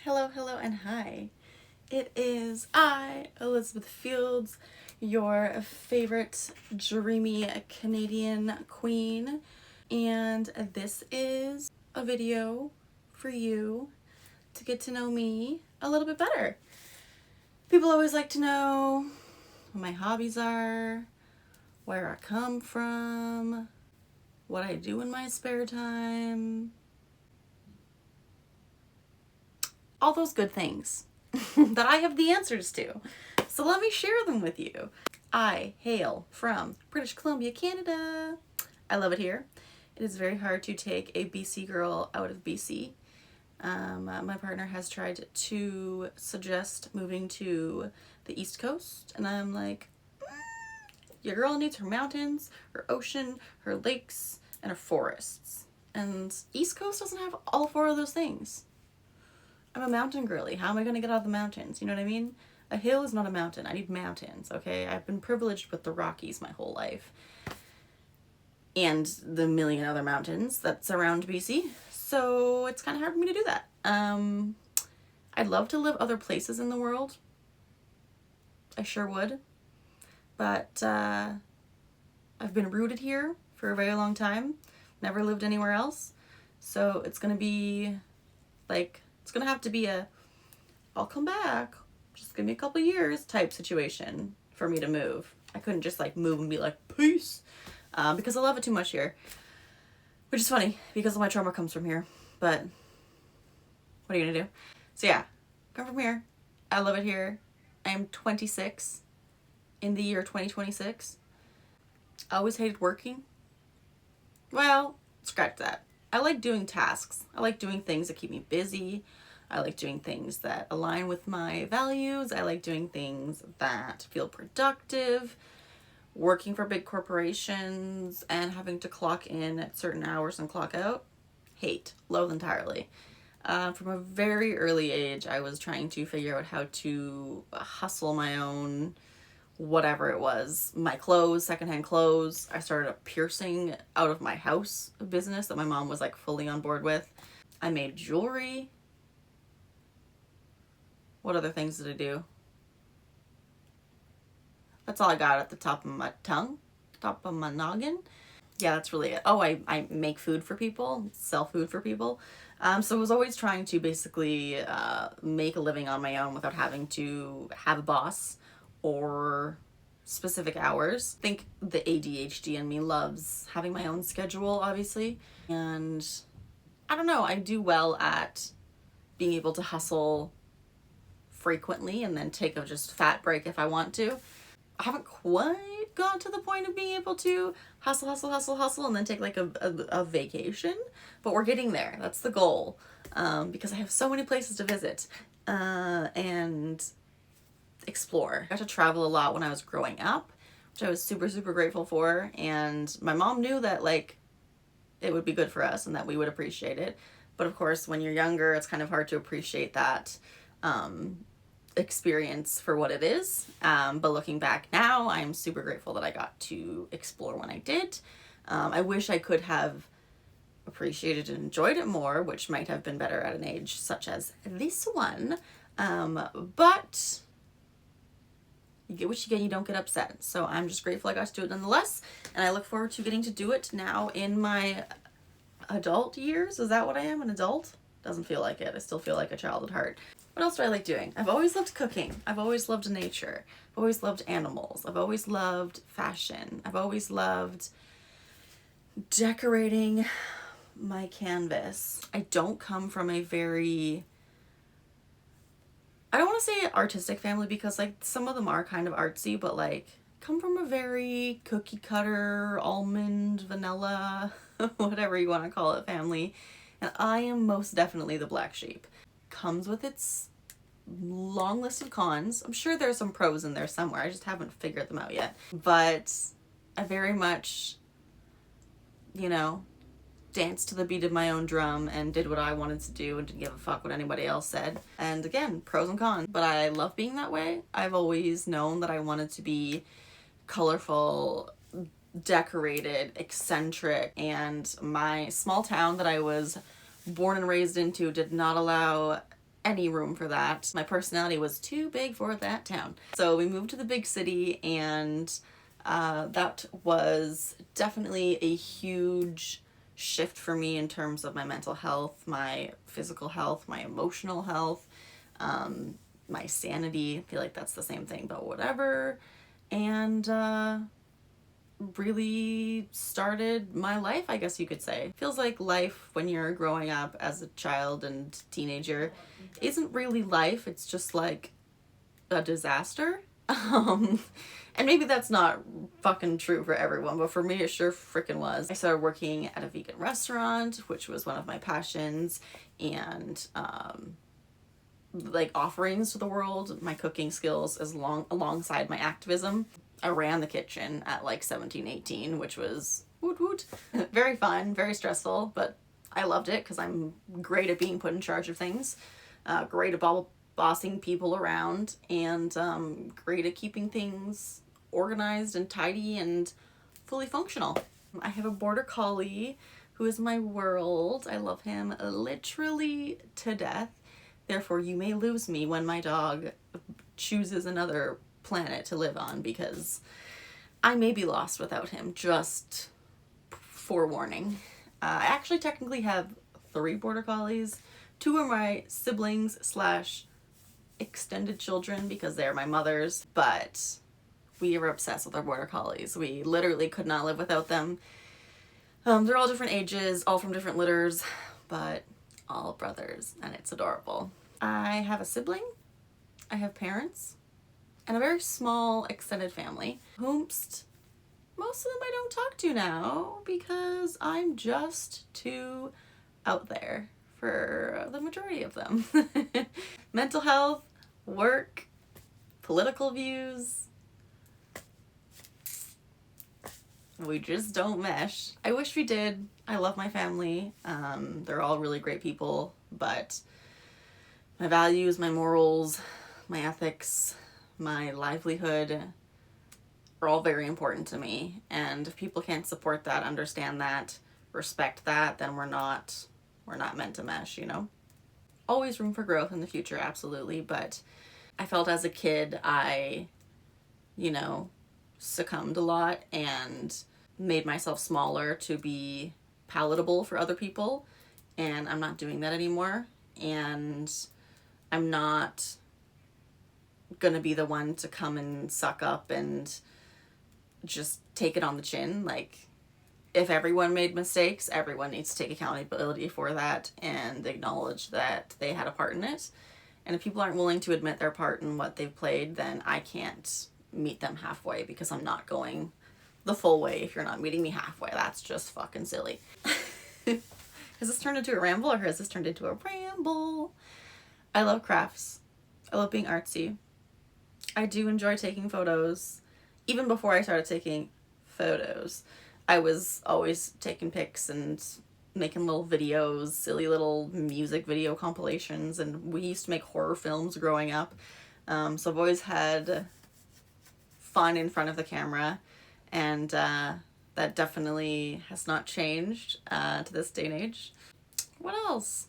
Hello, hello, and hi. It is I, Elizabxth Fields, your favorite dreamy Canadian queen, and this is a video for you to get to know me a little bit better. People always like to know what my hobbies are, where I come from, what I do in my spare time, all those good things that I have the answers to. So let me share them with you. I hail from British Columbia, Canada. I love it here. It is very hard to take a BC girl out of BC. My partner has tried to suggest moving to the East Coast, and I'm like, your girl needs her mountains, her ocean, her lakes, and her forests. And East Coast doesn't have all four of those things. I'm a mountain girly. How am I going to get out of the mountains? You know what I mean? A hill is not a mountain. I need mountains, okay? I've been privileged with the Rockies my whole life. And the million other mountains that surround BC. So it's kind of hard for me to do that. I'd love to live other places in the world. I sure would. But I've been rooted here for a very long time. Never lived anywhere else. So it's going to be like... It's going to have to be a, I'll come back, just give me a couple years type situation for me to move. I couldn't just like move and be like, peace, because I love it too much here. Which is funny, because my trauma comes from here. But what are you going to do? So yeah, come from here. I love it here. I am 26 in the year 2026. I always hated working. Well, scratch that. I like doing tasks. I like doing things that keep me busy. I like doing things that align with my values. I like doing things that feel productive. Working for big corporations and having to clock in at certain hours and clock out. Hate. Loathe entirely. From a very early age, I was trying to figure out how to hustle my own whatever it was, my clothes, secondhand clothes. I started a piercing out of my house business that my mom was like fully on board with. I made jewelry. What other things did I do? That's all I got at the top of my tongue, top of my noggin. Yeah, that's really it. Oh, I make food for people, sell food for people. So I was always trying to basically make a living on my own without having to have a boss or specific hours. I think the ADHD in me loves having my own schedule, obviously. And I don't know, I do well at being able to hustle frequently and then take a just fat break if I want to. I haven't quite got to the point of being able to hustle, and then take like a vacation, but we're getting there. That's the goal, because I have so many places to visit and explore. I got to travel a lot when I was growing up, which I was super, super grateful for, and my mom knew that like it would be good for us and that we would appreciate it. But of course, when you're younger, it's kind of hard to appreciate that experience for what it is. But looking back now, I'm super grateful that I got to explore when I did. I wish I could have appreciated and enjoyed it more, which might have been better at an age such as this one. But you get what you get, you don't get upset. So I'm just grateful I got to do it nonetheless. And I look forward to getting to do it now in my adult years. Is that what I am, an adult? Doesn't feel like it. I still feel like a child at heart. What else do I like doing? I've always loved cooking. I've always loved nature. I've always loved animals. I've always loved fashion. I've always loved decorating my canvas. I don't come from a very... I don't want to say artistic family because like some of them are kind of artsy, but like come from a very cookie cutter, almond, vanilla, whatever you want to call it family. And I am most definitely the black sheep. Comes with its long list of cons. I'm sure there's some pros in there somewhere. I just haven't figured them out yet. But I very much, you know, danced to the beat of my own drum and did what I wanted to do and didn't give a fuck what anybody else said. And again, pros and cons. But I love being that way. I've always known that I wanted to be colorful, decorated, eccentric, and my small town that I was born and raised into did not allow any room for that. My personality was too big for that town. So we moved to the big city, and that was definitely a huge shift for me in terms of my mental health, my physical health, my emotional health, my sanity. I feel like that's the same thing, but whatever. And really started my life, I guess you could say. Feels like life when you're growing up as a child and teenager isn't really life. It's just like a disaster. And maybe that's not fucking true for everyone, but for me it sure freaking was. I started working at a vegan restaurant, which was one of my passions, and like offerings to the world, my cooking skills alongside my activism. I ran the kitchen at like 17, 18, which was woot woot. Very fun, very stressful, but I loved it because I'm great at being put in charge of things, great at bossing people around, and great at keeping things organized and tidy and fully functional. I have a border collie who is my world. I love him literally to death. Therefore, you may lose me when my dog chooses another planet to live on, because I may be lost without him. Just forewarning. I actually technically have 3 border collies. 2 are my siblings / extended children because they're my mother's, but we are obsessed with our border collies. We literally could not live without them. They're all different ages, all from different litters, but all brothers, and it's adorable. I have a sibling, I have parents, and a very small extended family, whomst most of them I don't talk to now because I'm just too out there for the majority of them. Mental health, work, political views, we just don't mesh. I wish we did. I love my family. They're all really great people, but my values, my morals, my ethics, my livelihood are all very important to me. And if people can't support that, understand that, respect that, then we're not meant to mesh, you know? Always room for growth in the future, absolutely. But I felt as a kid, I, succumbed a lot and made myself smaller to be palatable for other people. And I'm not doing that anymore. And I'm not gonna be the one to come and suck up and just take it on the chin. Like, if everyone made mistakes, everyone needs to take accountability for that and acknowledge that they had a part in it. And if people aren't willing to admit their part in what they've played, then I can't meet them halfway, because I'm not going the full way if you're not meeting me halfway. That's just fucking silly. Has this turned into a ramble, or has this turned into a ramble? I love crafts. I love being artsy. I do enjoy taking photos. Even before I started taking photos, I was always taking pics and making little videos, silly little music video compilations, and we used to make horror films growing up. So I've always had fun in front of the camera, and that definitely has not changed to this day and age. What else?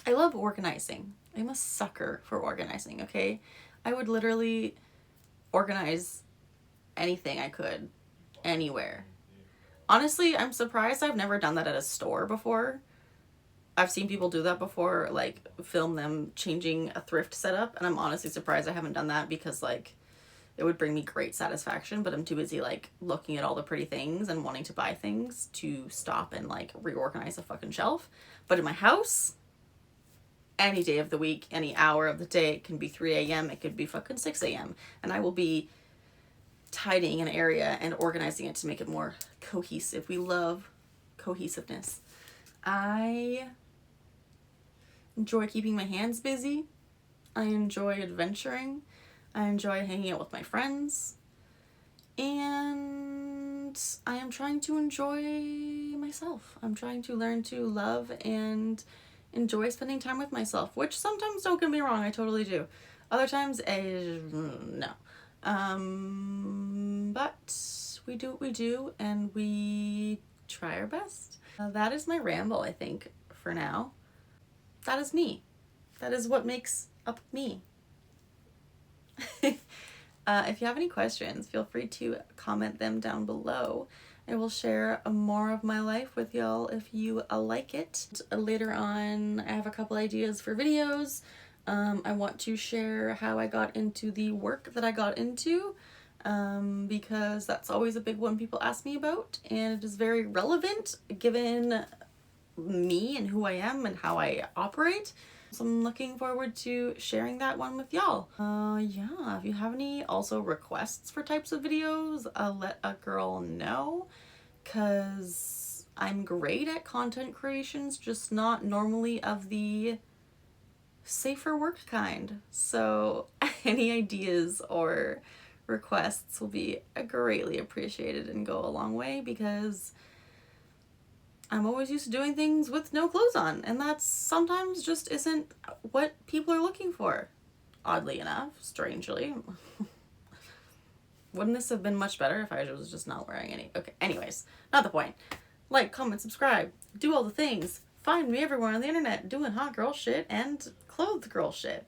I love organizing. I'm a sucker for organizing, okay? I would literally organize anything I could, anywhere. Honestly, I'm surprised I've never done that at a store before. I've seen people do that before, like film them changing a thrift setup, and I'm honestly surprised I haven't done that, because like it would bring me great satisfaction, but I'm too busy like looking at all the pretty things and wanting to buy things to stop and like reorganize a fucking shelf. But in my house, any day of the week, any hour of the day, it can be 3 a.m., it could be fucking 6 a.m., and I will be tidying an area and organizing it to make it more cohesive. We love cohesiveness. I enjoy keeping my hands busy. I enjoy adventuring. I enjoy hanging out with my friends. And I am trying to enjoy myself. I'm trying to learn to love and enjoy spending time with myself, which sometimes, don't get me wrong, I totally do. Other times, no. But we do what we do, and we try our best. That is my ramble, I think, for now. That is me. That is what makes up me. If you have any questions, feel free to comment them down below. I will share more of my life with y'all if you like it. Later on, I have a couple ideas for videos. I want to share how I got into the work that I got into, because that's always a big one people ask me about, and it is very relevant given me and who I am and how I operate. So I'm looking forward to sharing that one with y'all. Yeah, if you have any also requests for types of videos, let a girl know, because I'm great at content creations, just not normally of the safer work kind. So any ideas or requests will be greatly appreciated and go a long way, because I'm always used to doing things with no clothes on, and that sometimes just isn't what people are looking for. Oddly enough, strangely. Wouldn't this have been much better if I was just not wearing any? Okay, anyways, not the point. Like, comment, subscribe, do all the things. Find me everywhere on the internet doing hot girl shit and clothed girl shit.